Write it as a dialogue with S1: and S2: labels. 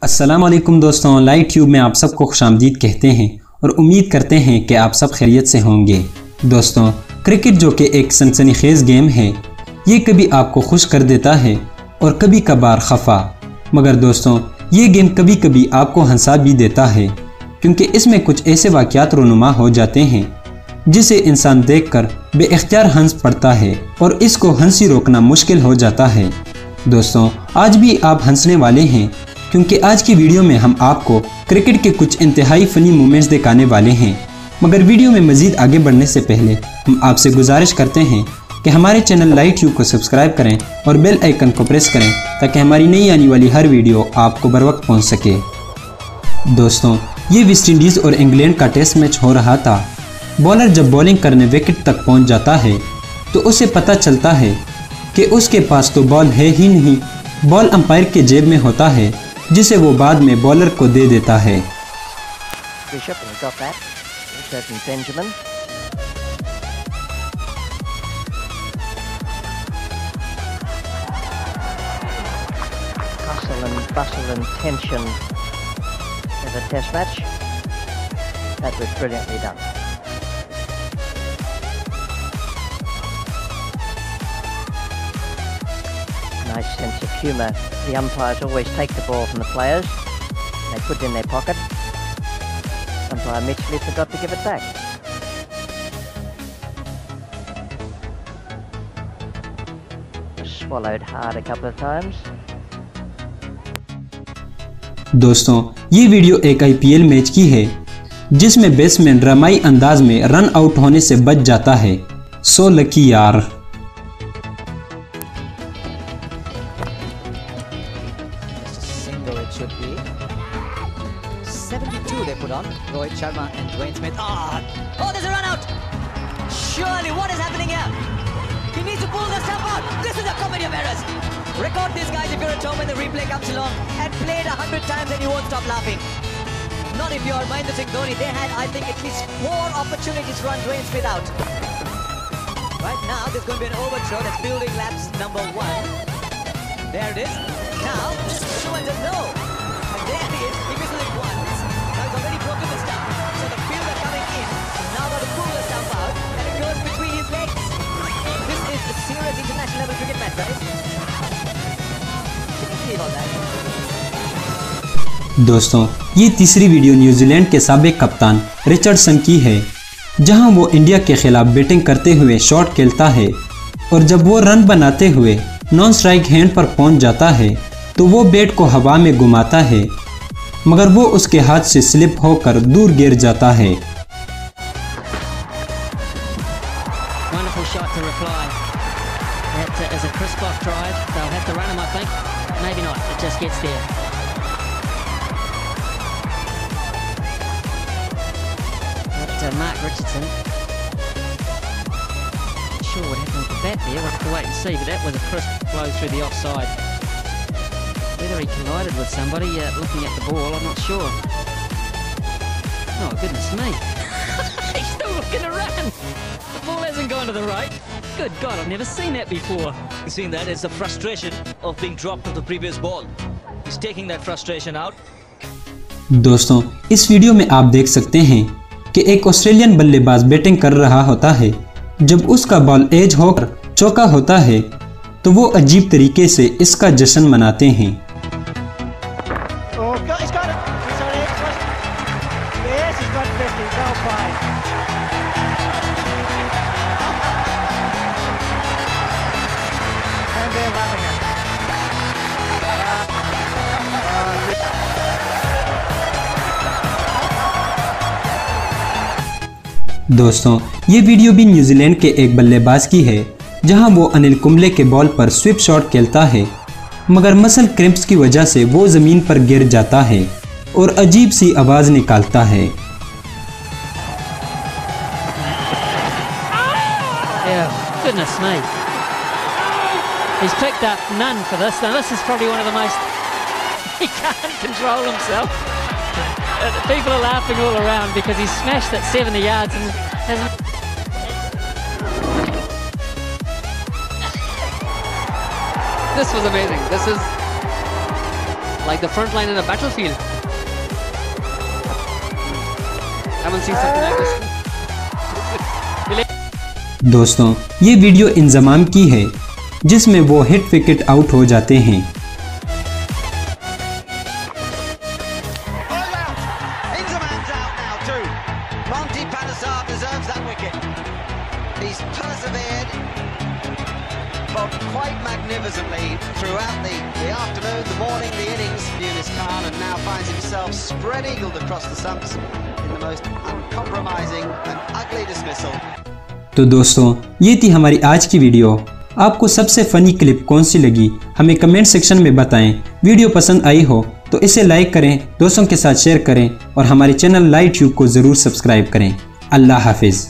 S1: अस्सलामुअलैकुम दोस्तों, light tube में आप सबको खुशामदीद कहते हैं और उम्मीद करते हैं कि आप सब खैरियत से होंगे। दोस्तों, क्रिकेट जो कि एक सनसनीखेज गेम है, ये कभी आपको खुश कर देता है और कभी कभार खफा। मगर दोस्तों, ये गेम कभी कभी आपको हंसा भी देता है, क्योंकि इसमें कुछ ऐसे वाक़यात रोनुमा हो जाते हैं जिसे इंसान देखकर बेइख्तियार हंस पड़ता है और इसको हंसी रोकना मुश्किल हो जाता है। दोस्तों, आज भी आप हंसने वाले हैं, क्योंकि आज की वीडियो में हम आपको क्रिकेट के कुछ इंतहाई फ़नी मोमेंट्स दिखाने वाले हैं। मगर वीडियो में मज़ीद आगे बढ़ने से पहले हम आपसे गुजारिश करते हैं कि हमारे चैनल लाइट ट्यूब को सब्सक्राइब करें और बेल आइकन को प्रेस करें ताकि हमारी नई आने वाली हर वीडियो आपको बर वक्त पहुँच सके। दोस्तों, ये वेस्ट इंडीज़ और इंग्लैंड का टेस्ट मैच हो रहा था। बॉलर जब बॉलिंग करने विकेट तक पहुँच जाता है तो उसे पता चलता है कि उसके पास तो बॉल है ही नहीं, बॉल अंपायर के जेब में होता है, जिसे वो बाद में बॉलर को दे देता है।
S2: Nice sense of humour. The umpires always take the ball from the players. They put it in their pocket. Umpire Mitchley forgot to give it back. Swallowed hard a couple of times.
S1: दोस्तों, ये video एक IPL match की है जिसमें batsman ड्रामाई अंदाज में run out होने से बच जाता है। सो लकी यार।
S3: Should be 72 they put on. Rohit Sharma and Dwayne Smith. Oh, there's a run out. Surely, what is happening here? He needs to pull the stuff out. This is a comedy of errors. Record these guys if you're at home when the replay comes along and play it 100 times and you won't stop laughing. Not if you're Mahendra Singh Dhoni. They had, I think, at least 4 opportunities to run Dwayne Smith out. Right now, there's going to be an overthrow. That's fielding laps number 1. There it is. Now, Suman says no. And there he is. He misses it once. Now he's already broken the stump. So the fielder coming in now got to pull the stump out and it goes between his legs. This is a serious international level cricket match, guys. Can you believe all that?
S1: दोस्तों, ये तीसरी video New Zealand के साबिक कप्तान Richardson की है, जहां वो इंडिया के खिलाफ बैटिंग करते हुए शॉट खेलता है और जब वो रन बनाते हुए नॉन स्ट्राइक हैंड पर पहुंच जाता है तो वो बैट को हवा में घुमाता है, मगर वो उसके हाथ से स्लिप होकर दूर गिर जाता है।
S2: Mark Richardson. Sure what happened with the bat there, we'll have to wait and see, but that was a crisp blow through the offside. Whether he collided with somebody looking at the ball, I'm not sure. Oh goodness me. He's still looking to run. The ball hasn't gone to the right. Good God, I've never seen that before.
S4: You've seen that, it's the frustration of being dropped of the previous ball. He's taking that frustration out.
S1: दोस्तों, इस video में आप देख सकते हैं कि एक Australian बल्लेबाज बैटिंग कर रहा होता है। जब उसका बॉल एज होकर चौका होता है तो वो अजीब तरीके से इसका जश्न मनाते हैं। दोस्तों, ये वीडियो भी न्यूजीलैंड के एक बल्लेबाज की है, जहां वो अनिल कुंबले के बॉल पर स्विप शॉट खेलता है, मगर मसल क्रैम्प्स की वजह से वो ज़मीन पर गिर जाता है और अजीब सी आवाज़ निकालता है।
S2: Goodness me. He's picked up none for this. Now this is probably one of the most... He can't control himself. People are laughing all around because he smashed it 70 yards and hasn't... This was amazing. This is like the front line in a battlefield. Haven't seen something like this.
S1: दोस्तों ये video Inzamam की है जिसमें वो hit wicket out हो जाते हैं।
S5: Quite magnificently throughout the afternoon, the morning, the innings. Yunus Khan and now finds himself spread-eagled across the stumps in the most uncompromising and ugly dismissal.
S1: तो दोस्तों ये थी हमारी आज की वीडियो। आपको सबसे फनी क्लिप कौन सी लगी हमें कमेंट सेक्शन में बताएं। वीडियो पसंद आई हो तो इसे लाइक करें, दोस्तों के साथ शेयर करें और हमारे चैनल लाइट ट्यूब को ज़रूर सब्सक्राइब करें। अल्लाह हाफिज़।